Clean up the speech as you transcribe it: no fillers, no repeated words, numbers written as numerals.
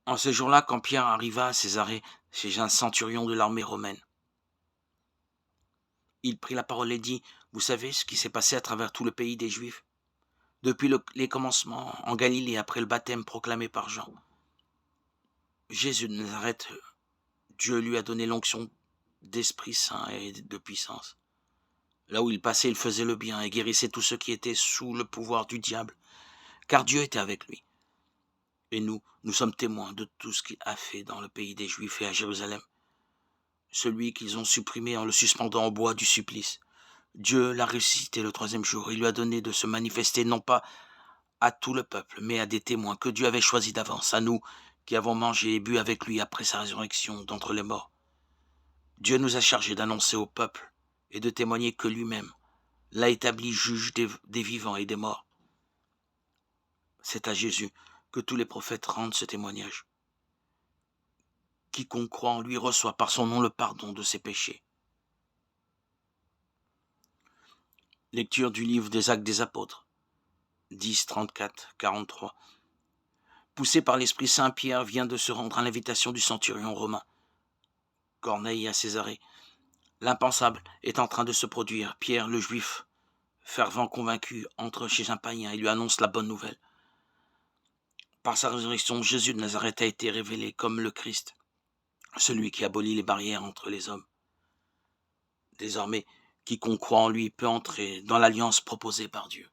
En ce jour-là, quand Pierre arriva à Césarée, chez un centurion de l'armée romaine, il prit la parole et dit: Vous savez ce qui s'est passé à travers tout le pays des Juifs, depuis les commencements en Galilée après le baptême proclamé par Jean. Jésus de Nazareth, Dieu lui a donné l'onction d'Esprit Saint et de puissance. Là où il passait, il faisait le bien et guérissait tous ceux qui étaient sous le pouvoir du diable, car Dieu était avec lui. Et nous sommes témoins de tout ce qu'il a fait dans le pays des Juifs et à Jérusalem, celui qu'ils ont supprimé en le suspendant au bois du supplice. Dieu l'a ressuscité le 3e jour. Il lui a donné de se manifester non pas à tout le peuple, mais à des témoins que Dieu avait choisis d'avance, à nous qui avons mangé et bu avec lui après sa résurrection d'entre les morts. Dieu nous a chargés d'annoncer au peuple et de témoigner que lui-même l'a établi juge des vivants et des morts. C'est à Jésus que tous les prophètes rendent ce témoignage. Quiconque croit en lui reçoit par son nom le pardon de ses péchés. Lecture du livre des Actes des Apôtres, 10, 34, 43. Poussé par l'Esprit Saint, Pierre vient de se rendre à l'invitation du centurion romain, Corneille à Césarée. L'impensable est en train de se produire. Pierre, le juif, fervent convaincu, entre chez un païen et lui annonce la bonne nouvelle. Par sa résurrection, Jésus de Nazareth a été révélé comme le Christ, celui qui abolit les barrières entre les hommes. Désormais, quiconque croit en lui peut entrer dans l'alliance proposée par Dieu.